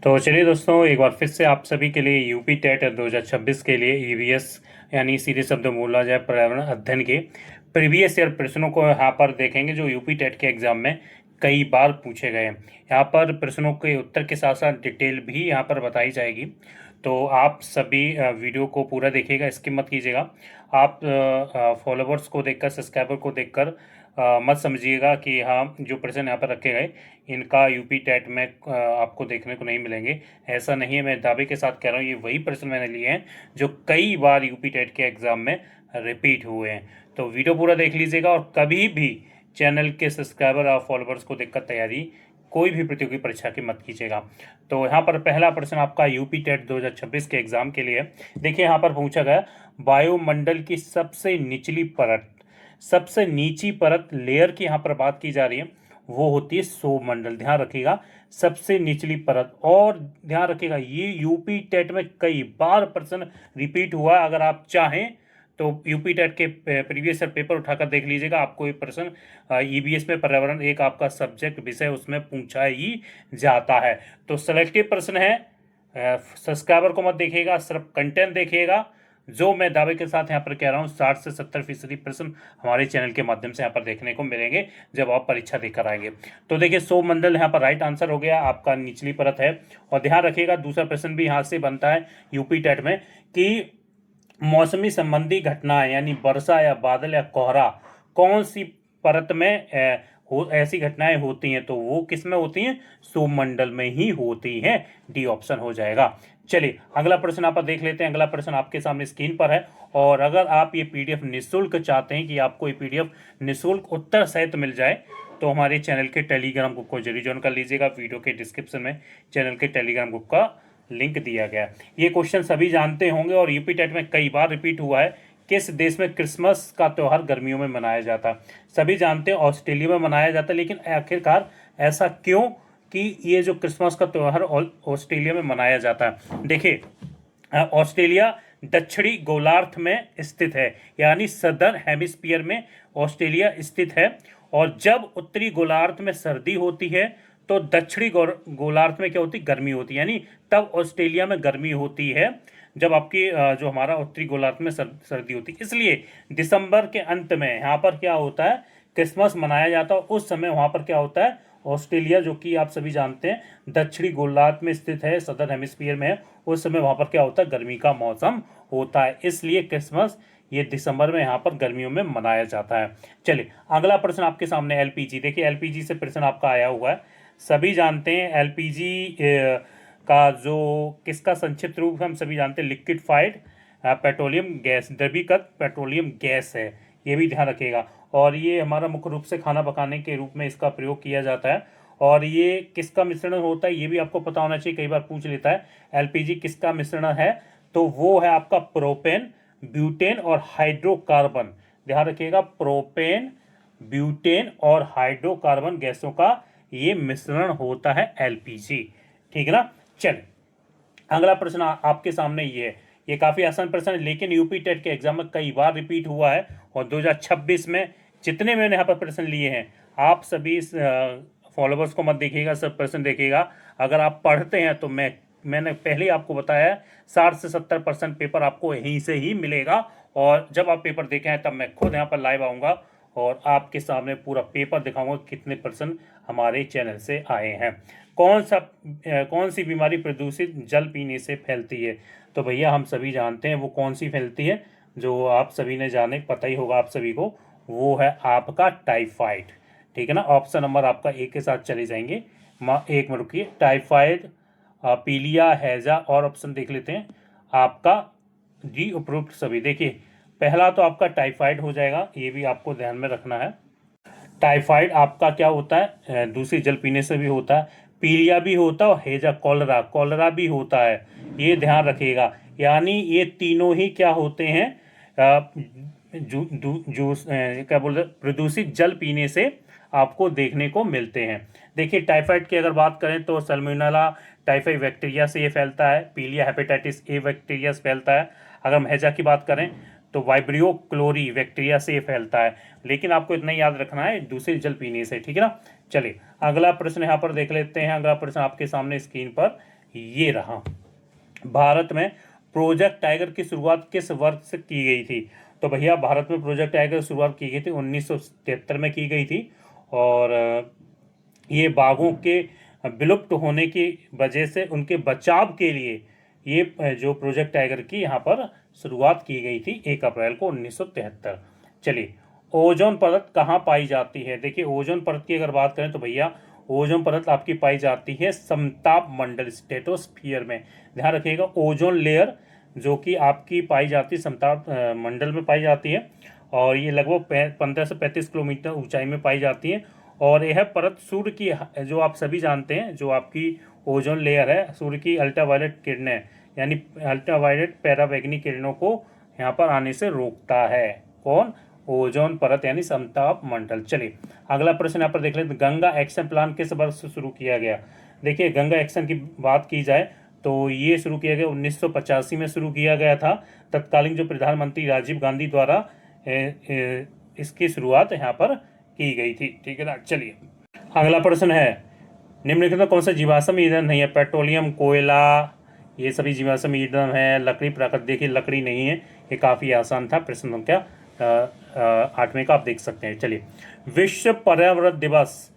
तो चलिए दोस्तों, एक बार फिर से आप सभी के लिए यूपी टेट 2026 के लिए ईवीएस यानी सीधे शब्द में बोला जाए पर्यावरण अध्ययन के प्रीवियस ईयर प्रश्नों को यहाँ पर देखेंगे जो यूपी टेट के एग्जाम में कई बार पूछे गए हैं। यहाँ पर प्रश्नों के उत्तर के साथ साथ डिटेल भी यहाँ पर बताई जाएगी। तो आप सभी वीडियो को पूरा देखिएगा, स्किप मत कीजिएगा। आप फॉलोवर्स को देखकर, सब्सक्राइबर को देखकर मत समझिएगा कि हाँ, जो प्रश्न यहाँ पर रखे गए इनका यूपी टेट में आपको देखने को नहीं मिलेंगे। ऐसा नहीं है, मैं दावे के साथ कह रहा हूँ ये वही प्रश्न मैंने लिए हैं जो कई बार यूपी टेट के एग्ज़ाम में रिपीट हुए हैं। तो वीडियो पूरा देख लीजिएगा और कभी भी चैनल के सब्सक्राइबर और फॉलोवर्स को देखकर तैयारी कोई भी प्रतियोगी परीक्षा की मत कीजिएगा। तो यहाँ पर पहला प्रश्न आपका यूपी टेट 2026 के एग्जाम के लिए देखिए, यहाँ पर पूछा गया वायुमंडल की सबसे निचली परत, सबसे नीची परत लेयर की यहाँ पर बात की जा रही है, वो होती है सौरमंडल। ध्यान रखिएगा, सबसे निचली परत। और ध्यान रखिएगा ये यूपी टेट में कई बार प्रश्न रिपीट हुआ है। अगर आप चाहें तो यूपी टेट के प्रीवियस ईयर पेपर उठाकर देख लीजिएगा, आपको ये प्रश्न ईवीएस में पर्यावरण एक आपका सब्जेक्ट विषय उसमें पूछा ही जाता है। तो सेलेक्टिव प्रश्न है, सब्सक्राइबर को मत देखिएगा, सिर्फ कंटेंट देखिएगा। जो मैं दावे के साथ यहाँ पर कह रहा हूँ 60 से 70% प्रश्न हमारे चैनल के माध्यम से यहाँ पर देखने को मिलेंगे जब आप परीक्षा देकर आएंगे। तो देखिए सौरमंडल यहाँ पर राइट आंसर हो गया, आपका निचली परत है। और ध्यान रखिएगा दूसरा प्रश्न भी यहाँ से बनता है यूपी टेट में कि मौसमी संबंधी घटनाएं यानी वर्षा या बादल या कोहरा कौन सी परत में ऐसी घटनाएं होती हैं, तो वो किस में होती हैं? सौरमंडल में ही होती हैं। डी ऑप्शन हो जाएगा। चलिए अगला प्रश्न आप देख लेते हैं। अगला प्रश्न आपके सामने स्क्रीन पर है। और अगर आप ये पीडीएफ निःशुल्क चाहते हैं कि आपको ये पीडीएफ निःशुल्क उत्तर सहित मिल जाए, तो हमारे चैनल के टेलीग्राम ग्रुप को जरूर ज्वाइन कर लीजिएगा। वीडियो के डिस्क्रिप्शन में चैनल के टेलीग्राम ग्रुप का लिंक दिया गया है। ये क्वेश्चन सभी जानते होंगे और यूपी टेट में कई बार रिपीट हुआ है। किस देश में क्रिसमस का त्यौहार गर्मियों में मनाया जाता है? सभी जानते हैं ऑस्ट्रेलिया में मनाया जाता है, लेकिन आखिरकार ऐसा क्यों कि ये जो क्रिसमस का त्यौहार ऑस्ट्रेलिया में मनाया जाता है? देखिए ऑस्ट्रेलिया दक्षिणी गोलार्ध में स्थित है, यानी सदर्न हेमिस्फीयर में ऑस्ट्रेलिया स्थित है। और जब उत्तरी गोलार्ध में सर्दी होती है तो दक्षिणी गोलार्ध में क्या होती है? गर्मी होती है। यानी तब ऑस्ट्रेलिया में गर्मी होती है जब आपकी जो हमारा उत्तरी गोलार्ध में सर्दी होती है। इसलिए दिसंबर के अंत में यहाँ पर क्या होता है? क्रिसमस मनाया जाता है। उस समय वहाँ पर क्या होता है? ऑस्ट्रेलिया जो कि आप सभी जानते हैं दक्षिणी गोलार्ध में स्थित है, सदर्न हेमिस्फीयर में है, उस समय वहाँ पर क्या होता है? गर्मी का मौसम होता है। इसलिए क्रिसमस ये दिसंबर में यहाँ पर गर्मियों में मनाया जाता है। चलिए अगला प्रश्न आपके सामने एलपीजी। देखिए एलपीजी से प्रश्न आपका आया हुआ है। सभी जानते हैं एलपीजी का जो किसका संक्षिप्त रूप हम सभी जानते हैं, लिक्विफाइड पेट्रोलियम गैस, द्रवीकृत पेट्रोलियम गैस है। ये भी ध्यान रखिएगा। और ये हमारा मुख्य रूप से खाना पकाने के रूप में इसका प्रयोग किया जाता है। और ये किसका मिश्रण होता है ये भी आपको पता होना चाहिए, कई बार पूछ लेता है एलपीजी किसका मिश्रण है। तो वो है आपका प्रोपेन, ब्यूटेन और हाइड्रोकार्बन। ध्यान रखिएगा, प्रोपेन, ब्यूटेन और हाइड्रोकार्बन गैसों का ये मिश्रण होता है एलपीजी। ठीक है ना। चलिए अगला प्रश्न आपके सामने ये है। ये काफ़ी आसान प्रश्न है, लेकिन यूपी टेट के एग्जाम में कई बार रिपीट हुआ है। और 2026 में जितने मैंने यहाँ पर प्रश्न लिए हैं, आप सभी फॉलोवर्स को मत देखिएगा, सब प्रश्न देखिएगा। अगर आप पढ़ते हैं तो मैंने पहले ही आपको बताया 60 से 70% पेपर आपको यहीं से ही मिलेगा। और जब आप पेपर देखें तब मैं खुद यहाँ पर लाइव आऊँगा और आपके सामने पूरा पेपर दिखाऊंगा कितने प्रश्न हमारे चैनल से आए हैं। कौन सी बीमारी प्रदूषित जल पीने से फैलती है? तो भैया हम सभी जानते हैं वो कौन सी फैलती है, जो आप सभी ने जाने पता ही होगा आप सभी को, वो है आपका टाइफाइड। ठीक है ना। ऑप्शन नंबर आपका एक के साथ चले जाएंगे। एक में रुकिए, टाइफाइड, पीलिया, हैजा और ऑप्शन देख लेते हैं आपका जी उपरोक्त सभी। देखिए पहला तो आपका टाइफाइड हो जाएगा, ये भी आपको ध्यान में रखना है। टाइफाइड आपका क्या होता है? दूसरी जल पीने से भी होता है। पीलिया भी होता है और हैजा कॉलरा, कॉलरा भी होता है। ये ध्यान रखिएगा। यानी ये तीनों ही क्या होते हैं? क्या बोलते हैं, प्रदूषित जल पीने से आपको देखने को मिलते हैं। देखिए टाइफाइड की अगर बात करें तो सल्मोनेला टाइफाई बैक्टीरिया से ये फैलता है। पीलिया हेपेटाइटिस ए बैक्टीरिया से फैलता है। अगर हम हैजा की बात करें तो वाइब्रियो क्लोरी बैक्टीरिया से ये फैलता है। लेकिन आपको इतना याद रखना है दूसरे जल पीने से। ठीक है ना। चलिए अगला प्रश्न यहाँ पर देख लेते हैं। अगला प्रश्न आपके सामने स्क्रीन पर ये रहा। भारत में प्रोजेक्ट टाइगर की शुरुआत किस वर्ष से की गई थी? तो भैया भारत में प्रोजेक्ट टाइगर की शुरुआत की गई थी 1973 में की गई थी। और ये बाघों के विलुप्त होने की वजह से उनके बचाव के लिए ये जो प्रोजेक्ट टाइगर की यहाँ पर शुरुआत की गई थी 1 अप्रैल को 1973। चलिए, ओजोन परत कहाँ पाई जाती है? देखिए, ओजोन परत की अगर बात करें तो भैया ओजोन परत आपकी पाई जाती है समताप मंडल, स्ट्रेटोस्फियर में। ध्यान रखिएगा, ओजोन लेयर जो कि आपकी पाई जाती है समताप मंडल में पाई जाती है, और ये लगभग 15 से 35 किलोमीटर ऊंचाई में पाई जाती है। और यह परत सूर्य की, जो आप सभी जानते हैं, जो आपकी ओजोन लेयर है, सूर्य की अल्ट्रावायलेट किरणें यानी अल्ट्रावायलेट पैराबैंगनी किरणों को यहाँ पर आने से रोकता है। कौन? ओजोन परत यानी समताप मंडल। चलिए, अगला प्रश्न यहाँ पर देख लेते, गंगा एक्शन प्लान किस वर्ष से शुरू किया गया? देखिए, गंगा एक्शन की बात की जाए तो ये शुरू किया गया 1985 में शुरू किया गया था। तत्कालीन जो प्रधानमंत्री राजीव गांधी द्वारा इसकी शुरुआत यहाँ पर की गई थी। ठीक है ना। चलिए, अगला प्रश्न है, निम्नलिखित में कौन सा जीवाश्म ईंधन नहीं है? पेट्रोलियम, कोयला, ये सभी जीवाश्म ईंधन है। लकड़ी, प्राकृतिक, देखिए लकड़ी नहीं है। ये काफ़ी आसान था। प्रश्न संख्या 8वें का आप देख सकते हैं। चलिए, विश्व पर्यावरण दिवस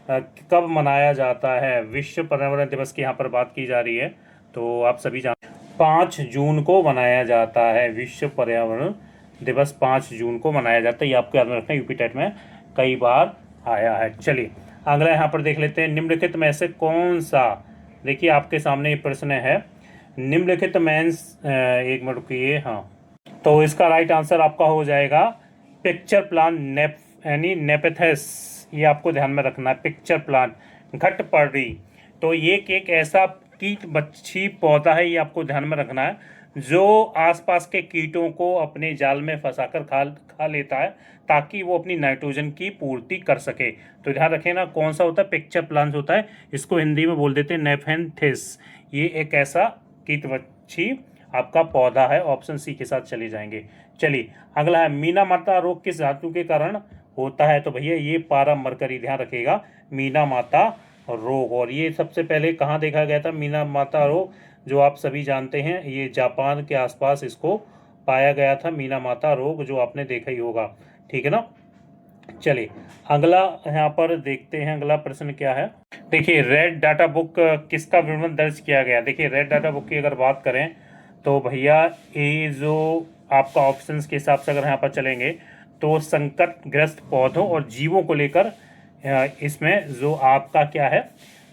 कब मनाया जाता है? विश्व पर्यावरण दिवस की यहाँ पर बात की जा रही है, तो आप सभी जान 5 जून को मनाया जाता है। विश्व पर्यावरण दिवस 5 जून को मनाया जाता है। ये आपको याद रखना, यूपी टेट में कई बार आया है। चलिए, अगला यहाँ पर देख लेते हैं, निम्नलिखित में से कौन सा, देखिए आपके सामने ये प्रश्न है, निम्नलिखित में एक मिनट रुकिए, हाँ, तो इसका राइट आंसर आपका हो जाएगा पिक्चर प्लांट यानी नेपेथस। ये आपको ध्यान में रखना है, पिक्चर प्लांट, घटपर्णी। तो ये एक ऐसा कीट मच्छी पौधा है, ये आपको ध्यान में रखना है, जो आसपास के कीटों को अपने जाल में फंसाकर खा लेता है, ताकि वो अपनी नाइट्रोजन की पूर्ति कर सके। तो ध्यान रखें ना, कौन सा होता है? पिक्चर प्लांट होता है। इसको हिंदी में बोल देते हैं नेफेंथिस। ये एक ऐसा कीट मच्छी आपका पौधा है। ऑप्शन सी के साथ चले जाएंगे। चलिए, अगला है, मीना माता रोग किस धातु के कारण होता है? तो भैया ये पारा मरकरी। ध्यान रखिएगा, मीना माता रोग। और ये सबसे पहले कहाँ देखा गया था? मीना माता रोग, जो आप सभी जानते हैं, ये जापान के आसपास इसको पाया गया था, मीना माता रोग, जो आपने देखा ही होगा। ठीक है ना। चलिए, अगला यहाँ पर देखते हैं, अगला प्रश्न क्या है। देखिए, रेड डाटा बुक किसका विवरण दर्ज किया गया? देखिए, रेड डाटा बुक की अगर बात करें तो भैया ये जो आपका ऑप्शंस के हिसाब से अगर यहाँ पर चलेंगे तो संकटग्रस्त पौधों और जीवों को लेकर इसमें जो आपका क्या है,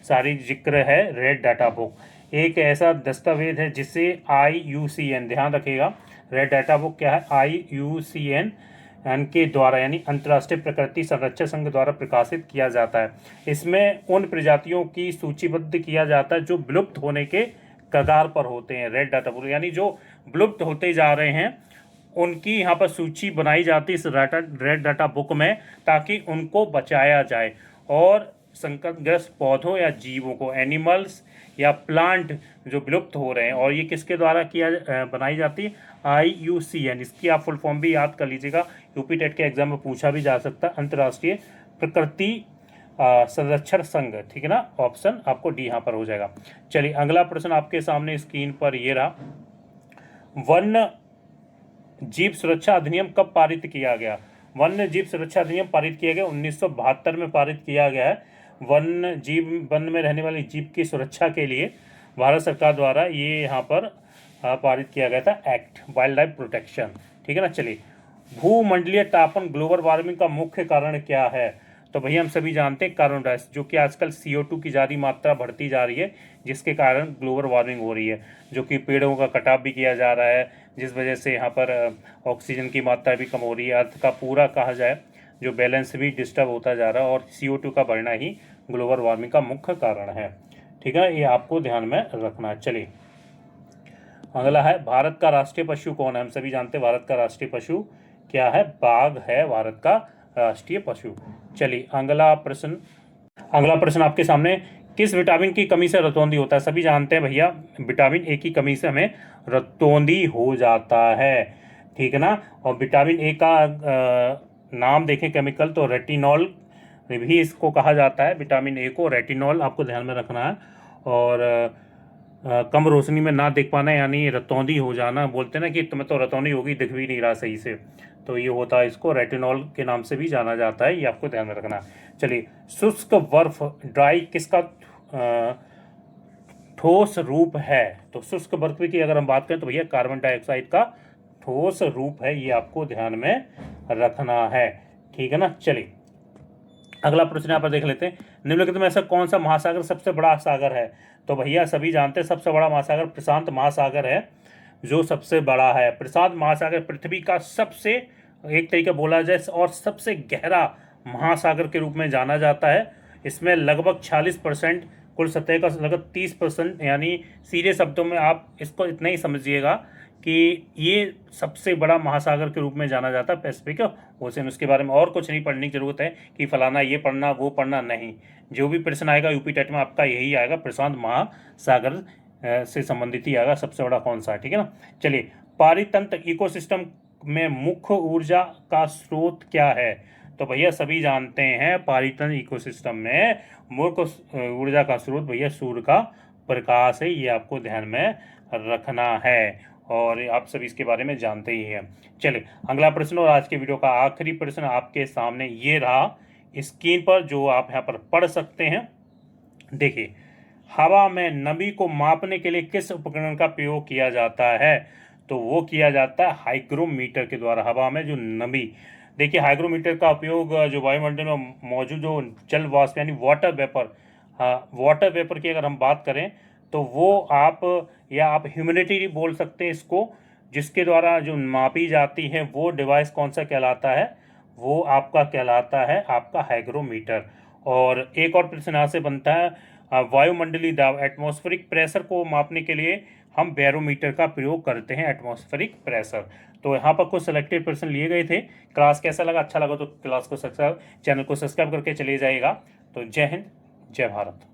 सारी जिक्र है। रेड डाटा बुक एक ऐसा दस्तावेज है जिसे IUCN, ध्यान रखिएगा, रेड डाटा बुक क्या है? IUCN के द्वारा यानी अंतर्राष्ट्रीय प्रकृति संरक्षण संघ द्वारा प्रकाशित किया जाता है। इसमें उन प्रजातियों की सूचीबद्ध किया जाता है जो विलुप्त होने के कगार पर होते हैं। रेड डाटा बुक यानी जो विलुप्त होते जा रहे हैं, उनकी यहाँ पर सूची बनाई जाती है इस रेड डाटा बुक में, ताकि उनको बचाया जाए। और संकटग्रस्त पौधों या जीवों को, एनिमल्स या प्लांट जो विलुप्त हो रहे हैं, और ये किसके द्वारा बनाई जाती है? IUCN। इसकी आप फुल फॉर्म भी याद कर लीजिएगा, यूपी टेट के एग्जाम में पूछा भी जा सकता है, अंतर्राष्ट्रीय प्रकृति संरक्षण संघ। ठीक है ना। ऑप्शन आपको डी यहाँ पर हो जाएगा। चलिए, अगला प्रश्न आपके सामने स्क्रीन पर ये रहा, वन्य जीव सुरक्षा अधिनियम कब पारित किया गया? वन्य जीव सुरक्षा अधिनियम पारित किया गया 1972 में पारित किया गया है। वन में रहने वाले जीव की सुरक्षा के लिए भारत सरकार द्वारा ये यहाँ पर पारित किया गया था, एक्ट वाइल्ड लाइफ प्रोटेक्शन। ठीक है ना। चलिए, भूमंडलीय तापन ग्लोबल वार्मिंग का मुख्य कारण क्या है? तो भैया हम सभी जानते हैं कार्बन डाइऑक्साइड, जो कि आजकल CO2 की ज़्यादा मात्रा बढ़ती जा रही है, जिसके कारण ग्लोबल वार्मिंग हो रही है, जो कि पेड़ों का कटाव भी किया जा रहा है, जिस वजह से यहाँ पर ऑक्सीजन की मात्रा भी कम हो रही है। अर्थ का पूरा कहा जाए जो बैलेंस भी डिस्टर्ब होता जा रहा है, और CO2 का बढ़ना ही ग्लोबल वार्मिंग का मुख्य कारण है। ठीक है, ये आपको ध्यान में रखना है। चलिए, अगला है, भारत का राष्ट्रीय पशु कौन है? हम सभी जानते हैं भारत का राष्ट्रीय पशु क्या है? बाघ है भारत का राष्ट्रीय पशु। चलिए, अगला प्रश्न आपके सामने, किस विटामिन की कमी से रतौंधी होता है? सभी जानते हैं भैया, विटामिन A की कमी से हमें रतौंधी हो जाता है। ठीक है ना। और विटामिन A का नाम देखें केमिकल, तो रेटिनॉल भी इसको कहा जाता है। विटामिन A को रेटिनॉल आपको ध्यान में रखना है। और कम रोशनी में ना देख पाना यानी रतौंधी हो जाना, बोलते हैं ना कि तुम्हें तो रतौंधी होगी, दिख भी नहीं रहा सही से, तो ये होता है, इसको रेटिनॉल के नाम से भी जाना जाता है, ये आपको ध्यान में रखना। चलिए, शुष्क बर्फ ड्राई किसका ठोस रूप है? तो शुष्क बर्फ की अगर हम बात करें तो भैया कार्बन डाइऑक्साइड का ठोस रूप है, ये आपको ध्यान में रखना है, ठीक है ना। चलिए अगला प्रश्न यहाँ पर देख लेते हैं, निम्नलिखित में ऐसा कौन सा महासागर सबसे बड़ा सागर है? तो भैया सभी जानते हैं सबसे बड़ा महासागर प्रशांत महासागर है, जो सबसे बड़ा है। प्रशांत महासागर पृथ्वी का सबसे, एक तरीके बोला जाए, और सबसे गहरा महासागर के रूप में जाना जाता है। इसमें लगभग 46% कुल सतह का लगभग 30%, यानी सीधे शब्दों में आप इसको इतना ही समझिएगा कि ये सबसे बड़ा महासागर के रूप में जाना जाता है पैसिफिक ओशन। उसके बारे में और कुछ नहीं पढ़ने की जरूरत है कि फलाना ये पढ़ना वो पढ़ना, नहीं। जो भी प्रश्न आएगा यूपी टेट में आपका यही आएगा, प्रशांत महासागर से संबंधित ही आएगा, सबसे बड़ा कौन सा है, ठीक है ना। चलिए, पारितंत्र इकोसिस्टम में मुख्य ऊर्जा का स्रोत क्या है? तो भैया सभी जानते हैं पारितंत्र इकोसिस्टम में मुख्य ऊर्जा का स्रोत भैया सूर्य का प्रकाश है, ये आपको ध्यान में रखना है, और आप सभी इसके बारे में जानते ही हैं। चलिए अगला प्रश्न और आज के वीडियो का आखिरी प्रश्न आपके सामने ये रहा स्क्रीन पर, जो आप यहाँ पर पढ़ सकते हैं। देखिए, हवा में नमी को मापने के लिए किस उपकरण का प्रयोग किया जाता है? तो वो किया जाता है हाइग्रोमीटर के द्वारा। हवा में जो नमी, देखिए हाइग्रोमीटर का उपयोग जो वायुमंडल में मौजूद जो जल वाष्प यानी वाटर वेपर, वाटर वेपर की अगर हम बात करें तो वो आप, या आप ह्यूमिडिटी बोल सकते हैं इसको, जिसके द्वारा जो मापी जाती है वो डिवाइस कौन सा कहलाता है? वो आपका कहलाता है आपका हाइग्रोमीटर। और एक और प्रश्न यहाँ से बनता है, वायुमंडलीय दाब एटमॉस्फेरिक प्रेशर को मापने के लिए हम बैरोमीटर का प्रयोग करते हैं, एटमॉस्फेरिक प्रेशर। तो यहाँ पर कुछ सिलेक्टेड प्रश्न लिए गए थे। क्लास कैसा लगा? अच्छा लगा तो क्लास को सब्सक्राइब, चैनल को सब्सक्राइब करके चले जाइएगा। तो जय हिंद, जय भारत।